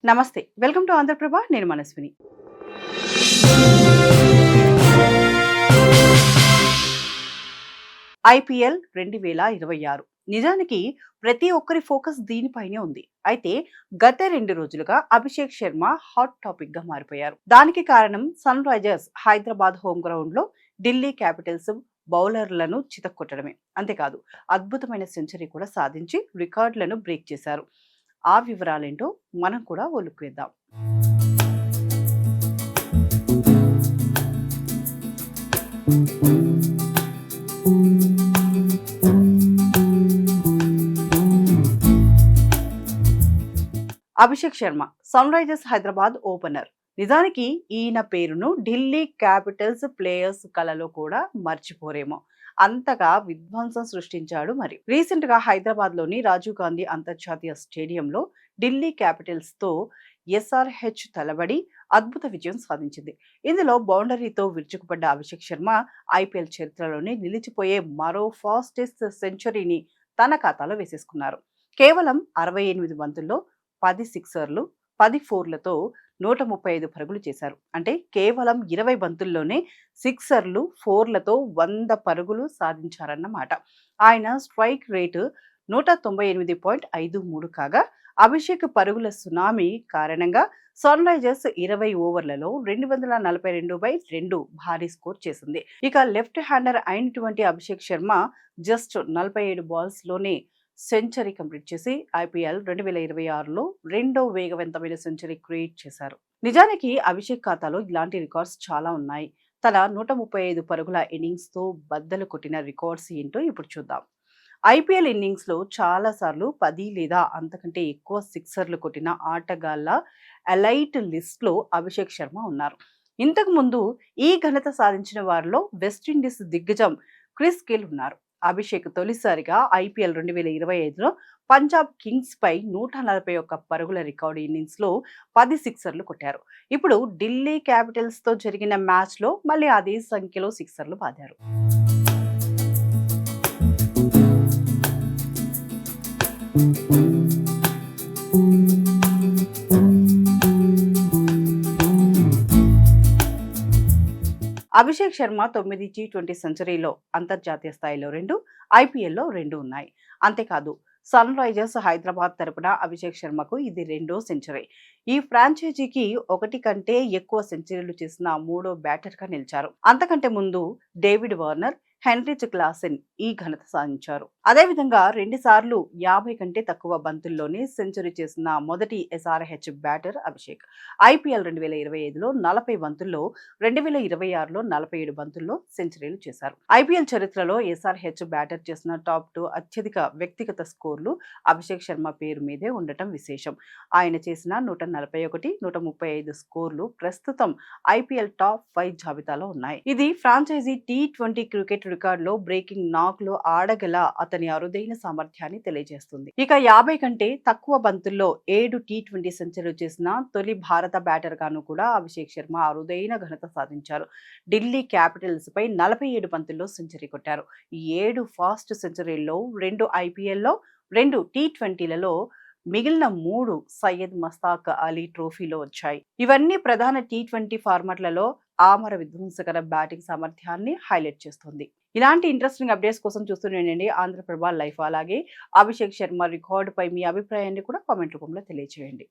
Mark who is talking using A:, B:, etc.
A: నమస్తే. Welcome to Andhra Prabha. నేను Manaswini. IPL 2026 నిజానికి ప్రతి ఒక్కరి ఫోకస్ దీనిపైనే ఉంది. అయితే గత 2 రోజులుగా అభిషేక్ శర్మ హాట్ టాపిక్ గా మారిపోయారు. దానికి కారణం Sunrisers Hyderabad home ground లో ఢిల్లీ క్యాపిటల్స్ బౌలర్లను చితక్కొట్టడమే. అంతేకాదు అద్భుతమైన సెంచరీ కూడా సాధించి రికార్డులను బ్రేక్ చేశారు. ఆ వివరాలేంటో మనం కూడా ఓ లుక్ వేద్దాం. Abhishek Sharma Sunrisers Hyderabad opener. నిజానికి ఈయన పేరును ఢిల్లీ క్యాపిటల్స్ ప్లేయర్స్ కలలో కూడా మర్చిపోరేమో, అంతగా విధ్వంసం సృష్టించాడు. మరి రీసెంట్ గా హైదరాబాద్ లోని రాజీవ్ గాంధీ అంతర్జాతీయ స్టేడియంలో ఢిల్లీ క్యాపిటల్స్ తో ఎస్ఆర్హెచ్ తలబడి అద్భుత విజయం సాధించింది. ఇందులో బౌండరీతో విరుచుకుపడ్డ అభిషేక్ శర్మ ఐపీఎల్ చరిత్రలోనే నిలిచిపోయే మరో ఫాస్టెస్ట్ సెంచరీని తన ఖాతాలో వేసేసుకున్నారు. కేవలం 68 బంతుల్లో 10 సిక్సర్లు, 10 ఫోర్లతో 135 పరుగులు చేశారు. అంటే కేవలం 20 బంతుల్లోనే సిక్సర్లు, ఫోర్లతో 100 పరుగులు సాధించారన్నమాట. ఆయన స్ట్రైక్ రేటు 198.53 కాగా, అభిషేక్ పరుగుల సునామీ కారణంగా సన్ రైజర్స్ 20 ఓవర్లలో 242/2 భారీ స్కోర్ చేసింది. ఇక లెఫ్ట్ హ్యాండర్ అయినటువంటి అభిషేక్ శర్మ జస్ట్ 47 బాల్స్ లోనే సెంచరీ కంప్లీట్ చేసి ఐపీఎల్ 2026లో రెండో వేగవంతమైన సెంచరీ క్రియేట్ చేశారు. నిజానికి అభిషేక్ ఖాతాలో ఇలాంటి రికార్డ్స్ చాలా ఉన్నాయి. తన 135 పరుగుల ఇన్నింగ్స్ తో బద్దలు కొట్టిన రికార్డ్స్ ఏంటో ఇప్పుడు చూద్దాం. ఐపీఎల్ ఇన్నింగ్స్ లో చాలా సార్లు 10 లేదా అంతకంటే ఎక్కువ సిక్సర్లు కొట్టిన ఆటగాళ్ల ఎలైట్ లిస్ట్ లో అభిషేక్ శర్మ ఉన్నారు. ఇంతకు ముందు ఈ ఘనత సాధించిన వారిలో వెస్టిండీస్ దిగ్గజం క్రిస్ గేల్ ఉన్నారు. అభిషేక్ తొలిసారిగా ఐపీఎల్ 2025లో పంజాబ్ కింగ్స్ పై 141 పరుగుల రికార్డు ఇన్నింగ్స్ లో 10 సిక్సర్లు కొట్టారు. ఇప్పుడు ఢిల్లీ క్యాపిటల్స్ తో జరిగిన మ్యాచ్ లో మళ్ళీ అదే సంఖ్యలో సిక్సర్లు బాదారు. అభిషేక్ శర్మ 9 T20 సెంచరీలో అంతర్జాతీయ స్థాయిలో 2, ఐపీఎల్లో 2 ఉన్నాయి. అంతేకాదు సన్ రైజర్స్ హైదరాబాద్ తరపున అభిషేక్ శర్మకు ఇది రెండో సెంచరీ. ఈ ఫ్రాంచైజీకి ఒకటి కంటే ఎక్కువ సెంచరీలు చేసిన మూడో బ్యాటర్ గా నిలిచారు. అంతకంటే ముందు డేవిడ్ వార్నర్, హెన్రిచ్ క్లాసెన్ ఈ ఘనత సాధించారు. అదేవిధంగా 2 సార్లు 50 కంటే తక్కువ బంతుల్లోనే సెంచరీ చేసిన మొదటి ఎస్ఆర్హెచ్ బ్యాటర్ అభిషేక్. ఐపీఎల్ 2025లో 40 బంతుల్లో, 2026లో 47 బంతుల్లో సెంచరీలు చేశారు. ఐపీఎల్ చరిత్రలో ఎస్ఆర్హెచ్ బ్యాటర్ చేసిన టాప్ 2 అత్యధిక వ్యక్తిగత స్కోర్లు అభిషేక్ శర్మ పేరు మీదే ఉండటం విశేషం. ఆయన చేసిన 141, 135 స్కోర్లు ప్రస్తుతం ఐపీఎల్ టాప్ 5 జాబితాలో ఉన్నాయి. ఇది ఫ్రాంచైజీ T20 క్రికెట్ రికార్డులో బ్రేకింగ్ నాక్ లో ఆడగల అతని అరుదైన సామర్థ్యాన్ని తెలియజేస్తుంది. ఇక 50 కంటే తక్కువ బంతుల్లో 7 T20 సెంచరీలు చేసిన తొలి భారత బ్యాటర్ గాను కూడా అభిషేక్ శర్మ అరుదైన ఘనత సాధించారు. ఢిల్లీ క్యాపిటల్స్ పై 47 బంతుల్లో సెంచరీ కొట్టారు. ఈ 7 ఫాస్ట్ సెంచరీల్లో 2 ఐపీఎల్లో, 2 T20లలో, మిగిలిన 3 సయ్యద్ మస్తాక్ అలీ ట్రోఫీలో వచ్చాయి. ఇవన్నీ ప్రధాన T20 ఫార్మాట్లలో ఆమర విధ్వంసకర బ్యాటింగ్ సామర్థ్యాన్ని హైలైట్ చేస్తుంది. ఇలాంటి ఇంట్రెస్టింగ్ అప్డేట్స్ కోసం చూస్తూనే ఆంధ్రప్రభ లైఫ్. అలాగే అభిషేక్ శర్మ రికార్డు పై మీ అభిప్రాయాన్ని కూడా కామెంట్ రూపంలో తెలియజేయండి.